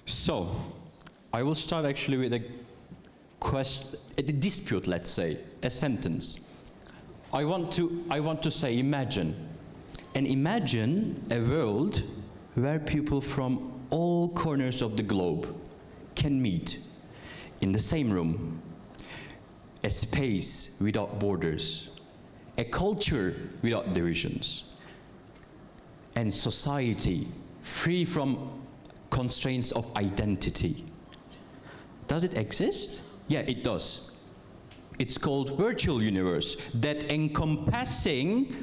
So, I will start actually with a question, a dispute, let's say, a sentence. I want to say imagine. And imagine a world where people from all corners of the globe can meet in the same room. A space without borders. A culture without divisions. And society free from constraints of identity. Does it exist? Yeah, it does. It's called virtual universe, that encompassing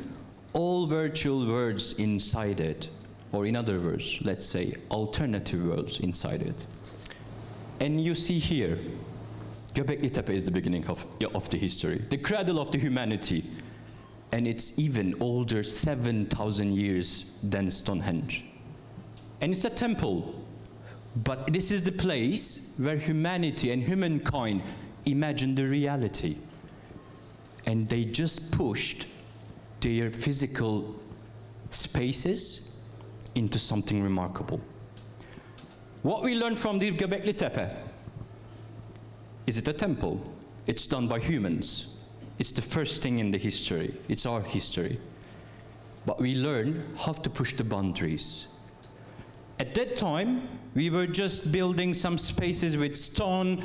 all virtual worlds inside it, or in other words, let's say alternative worlds inside it. And you see here, Göbeklitepe is the beginning of the history, the cradle of the humanity, and it's even older, 7,000 years than Stonehenge. And it's a temple, but this is the place where humanity and humankind imagined the reality. And they just pushed their physical spaces into something remarkable. What we learn from the Göbeklitepe, is it a temple? It's done by humans. It's the first thing in the history. It's our history. But we learn how to push the boundaries. At that time, we were just building some spaces with stone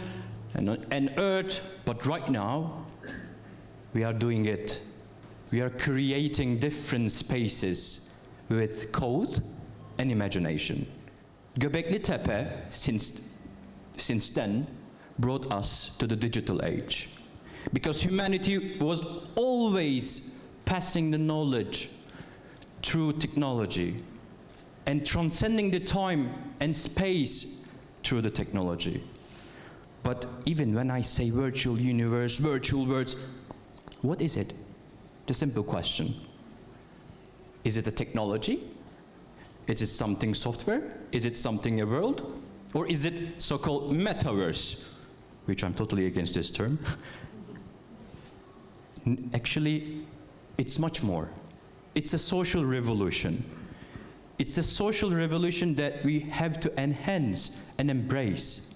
and earth, but right now, we are doing it. We are creating different spaces with code and imagination. Göbeklitepe, since then, brought us to the digital age. Because humanity was always passing the knowledge through technology and transcending the time and space through the technology. But even when I say virtual universe, virtual worlds, what is it? The simple question. Is it a technology? Is it something software? Is it something a world? Or is it so-called metaverse? Which I'm totally against this term. Actually, it's much more. It's a social revolution. It's a social revolution that we have to enhance and embrace.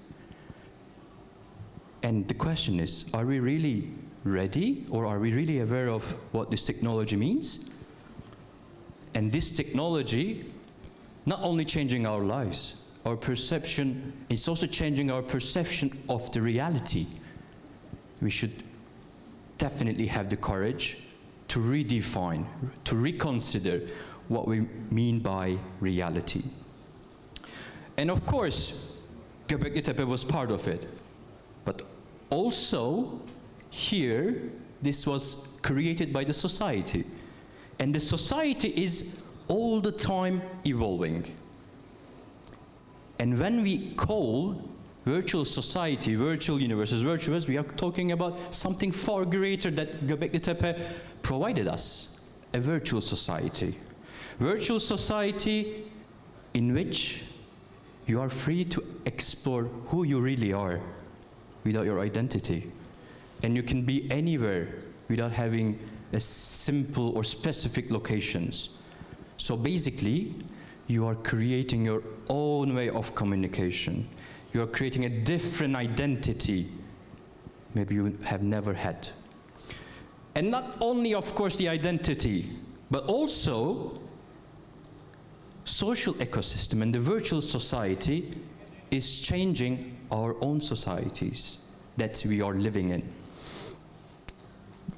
And the question is, are we really ready, or are we really aware of what this technology means? And this technology, not only changing our lives, our perception, it's also changing our perception of the reality. We should definitely have the courage to redefine, to reconsider what we mean by reality. And of course, Göbeklitepe was part of it. But also, here, this was created by the society. And the society is all the time evolving. And when we call virtual society, virtual universes, virtuous, we are talking about something far greater that Göbeklitepe provided us, a virtual society. Virtual society in which you are free to explore who you really are without your identity. And you can be anywhere without having a simple or specific locations. So basically, you are creating your own way of communication. You are creating a different identity maybe you have never had. And not only, of course, the identity, but also social ecosystem and the virtual society is changing our own societies that we are living in.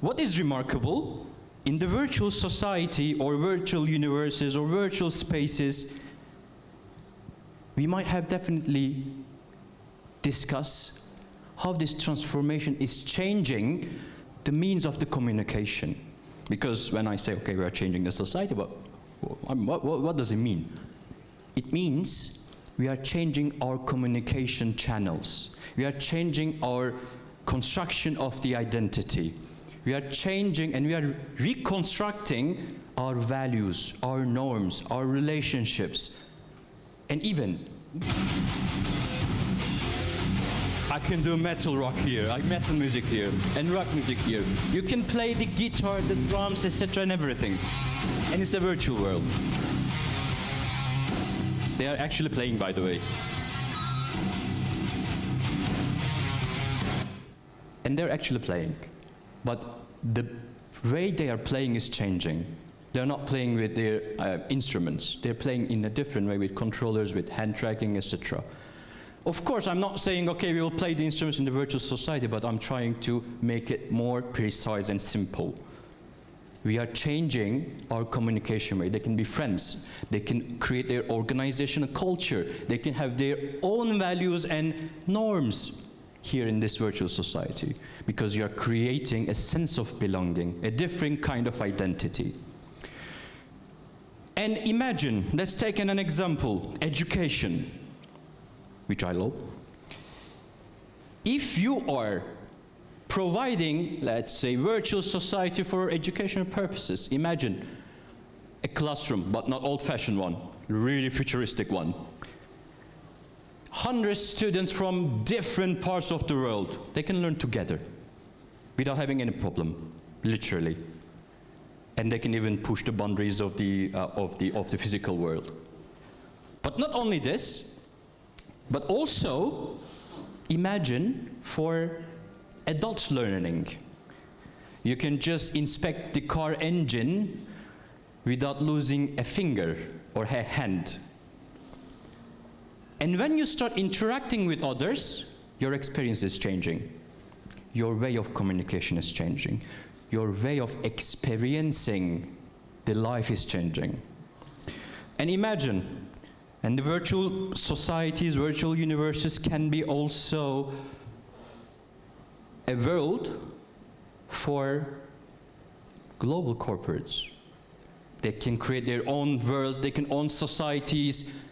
What is remarkable, in the virtual society or virtual universes or virtual spaces, we might have definitely discussed how this transformation is changing the means of the communication. Because when I say, okay, we are changing the society, but what does it mean? It means we are changing our communication channels. We are changing our construction of the identity. We are changing and we are reconstructing our values, our norms, our relationships. And even, I can do metal rock here, metal music here, and rock music here. You can play the guitar, the drums, etc. and everything. And it's a virtual world. They are actually playing, by the way. And they're actually playing. But the way they are playing is changing. They're not playing with their instruments. They're playing in a different way with controllers, with hand tracking, etc. Of course, I'm not saying, okay, we will play the instruments in the virtual society, but I'm trying to make it more precise and simple. We are changing our communication way. They can be friends. They can create their organizational culture. They can have their own values and norms here in this virtual society, because you are creating a sense of belonging, a different kind of identity. And imagine, let's take an example, education, which I love. If you are providing, let's say, virtual society for educational purposes, imagine a classroom, but not old-fashioned one, really futuristic one. 100 students from different parts of the world, they can learn together without having any problem, literally. And they can even push the boundaries of the physical world. But not only this, but also imagine for adult learning. You can just inspect the car engine without losing a finger or a hand. And when you start interacting with others, your experience is changing. Your way of communication is changing. Your way of experiencing the life is changing. And imagine, and the virtual societies, virtual universes can be also a world for global corporates. They can create their own worlds, they can own societies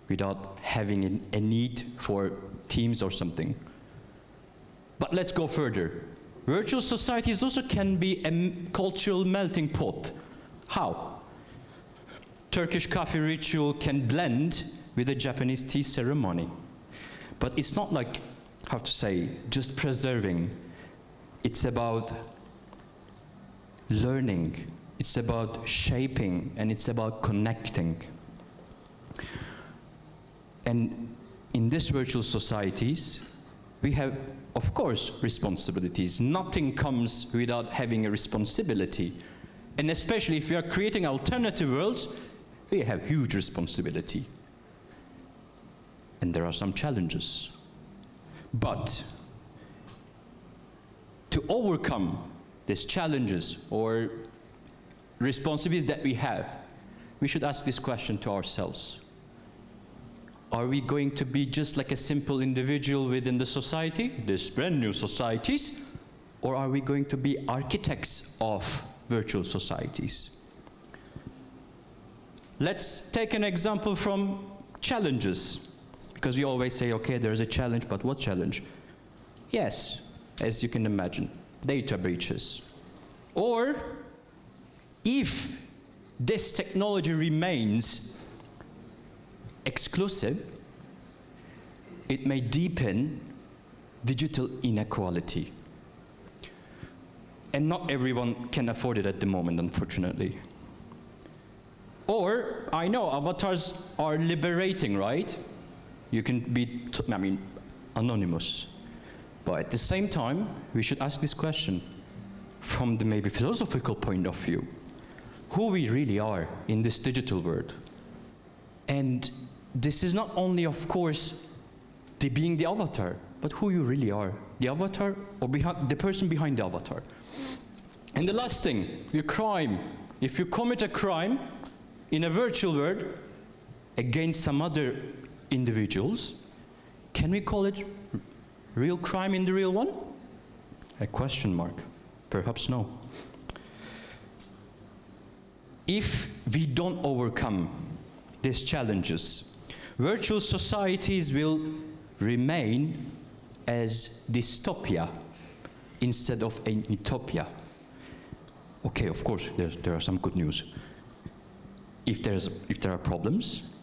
without having a need for teams or something. But let's go further. Virtual societies also can be a cultural melting pot. How? Turkish coffee ritual can blend with a Japanese tea ceremony. But it's not like, how to say, just preserving. It's about learning. It's about shaping, and it's about connecting. And in these virtual societies, we have, of course, responsibilities. Nothing comes without having a responsibility. And especially if we are creating alternative worlds, we have huge responsibility. And there are some challenges. But to overcome these challenges or responsibilities that we have, we should ask this question to ourselves. Are we going to be just like a simple individual within the society, these brand new societies, or are we going to be architects of virtual societies? Let's take an example from challenges, because we always say, okay, there's a challenge, but what challenge? Yes, as you can imagine, data breaches. Or if this technology remains exclusive, it may deepen digital inequality. And not everyone can afford it at the moment, unfortunately. Or, I know avatars are liberating, right? You can be, anonymous. But at the same time, we should ask this question from the maybe philosophical point of view. Who we really are in this digital world. And this is not only, of course, being the avatar, but who you really are. The avatar or the person behind the avatar. And the last thing, the crime. If you commit a crime in a virtual world against some other individuals, can we call it real crime in the real one? A question mark. Perhaps no. If we don't overcome these challenges, virtual societies will remain as dystopia instead of an utopia. Okay, of course, there are some good news. If there are problems,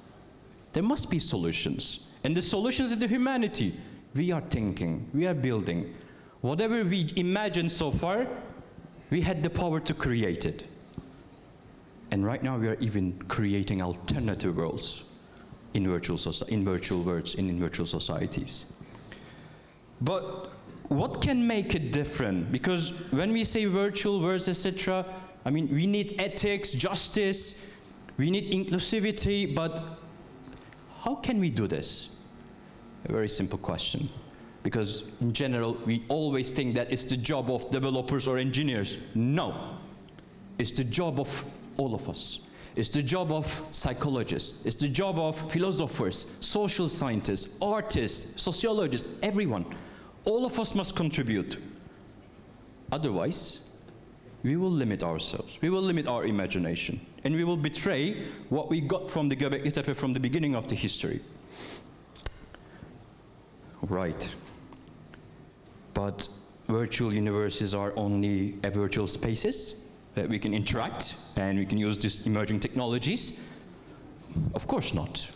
there must be solutions. And the solutions is the humanity. We are thinking, we are building. Whatever we imagined so far, we had the power to create it. And right now we are even creating alternative worlds. in virtual worlds, in virtual societies. But what can make it different? Because when we say virtual worlds, etc., I mean, we need ethics, justice, we need inclusivity, but how can we do this? A very simple question. Because in general, we always think that it's the job of developers or engineers. No. It's the job of all of us. It's the job of psychologists. It's the job of philosophers, social scientists, artists, sociologists, everyone. All of us must contribute. Otherwise, we will limit ourselves. We will limit our imagination. And we will betray what we got from the Göbeklitepe from the beginning of the history. Right. But virtual universes are only virtual spaces that we can interact and we can use these emerging technologies? Of course not.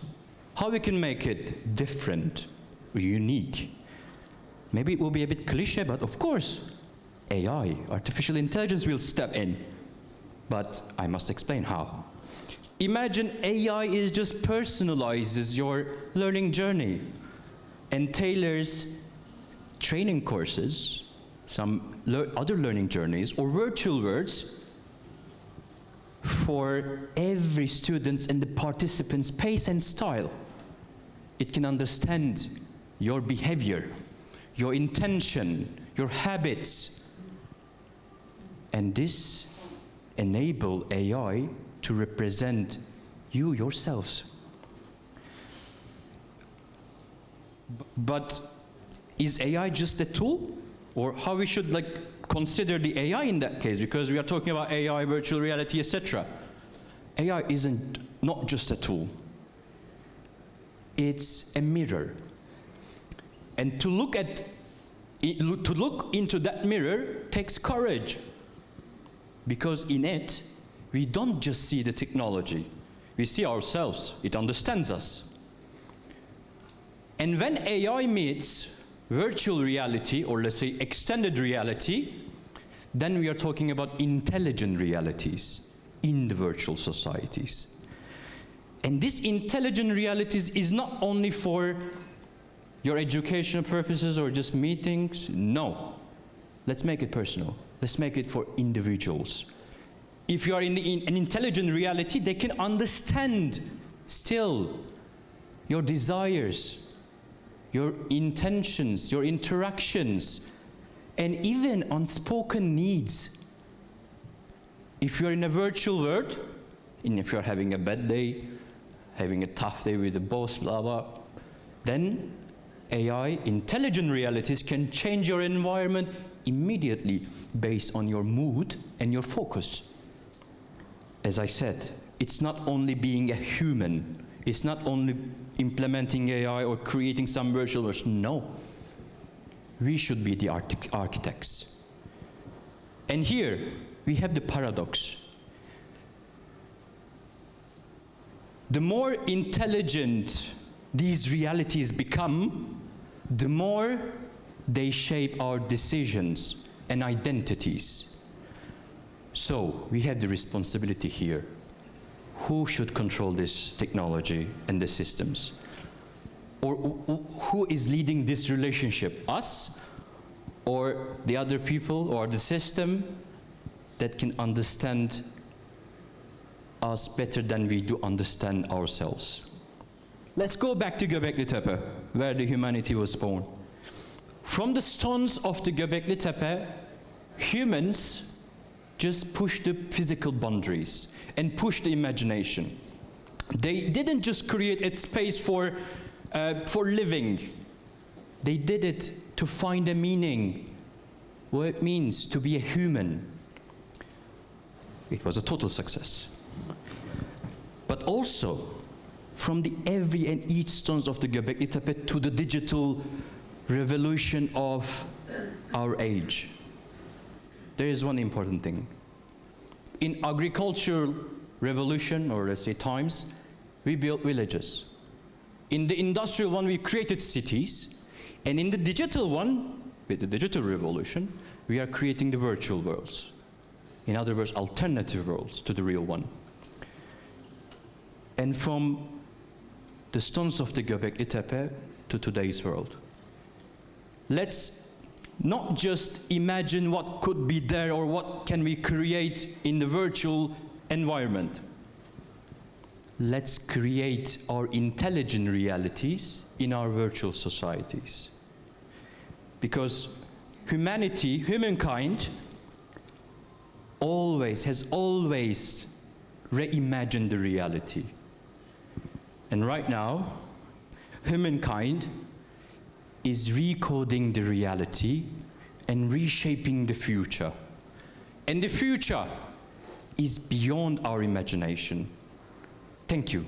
How we can make it different, unique? Maybe it will be a bit cliche, but of course, AI, artificial intelligence will step in. But I must explain how. Imagine AI just personalizes your learning journey and tailors training courses, some other learning journeys, or virtual worlds for every student's and the participant's pace and style. It can understand your behavior, your intention, your habits, and this enable AI to represent you yourselves. But is AI just a tool? Or how we should consider the AI in that case? Because we are talking about AI, virtual reality, etc. AI isn't not just a tool. It's a mirror. And to look into that mirror takes courage. Because in it, we don't just see the technology. We see ourselves. It understands us. And when AI meets virtual reality, or let's say extended reality, then we are talking about intelligent realities in the virtual societies. And this intelligent realities is not only for your educational purposes or just meetings. No. Let's make it personal. Let's make it for individuals. If you are in an intelligent reality, they can understand still your desires, your intentions, your interactions, and even unspoken needs. If you're in a virtual world, and if you're having a bad day, having a tough day with the boss, blah, blah, then AI, intelligent realities, can change your environment immediately based on your mood and your focus. As I said, it's not only being a human, it's not only implementing AI or creating some virtual world. No. We should be the architects. And here, we have the paradox. The more intelligent these realities become, the more they shape our decisions and identities. So, we have the responsibility here. Who should control this technology and the systems? Or who is leading this relationship? Us, or the other people, or the system that can understand us better than we do understand ourselves? Let's go back to Göbeklitepe, where the humanity was born. From the stones of the Göbeklitepe, humans just pushed the physical boundaries and pushed the imagination. They didn't just create a space for living. They did it to find a meaning, what it means to be a human. It was a total success. But also, from the every and each stones of the Göbeklitepe to the digital revolution of our age, there is one important thing. In agricultural revolution, or let's say times, we built villages. In the industrial one, we created cities. And in the digital one, with the digital revolution, we are creating the virtual worlds. In other words, alternative worlds to the real one. And from the stones of the Göbeklitepe to today's world. Let's not just imagine what could be there or what can we create in the virtual environment. Let's create our intelligent realities in our virtual societies. Because humankind, has always reimagined the reality. And right now, humankind is recoding the reality and reshaping the future. And the future is beyond our imagination. Thank you.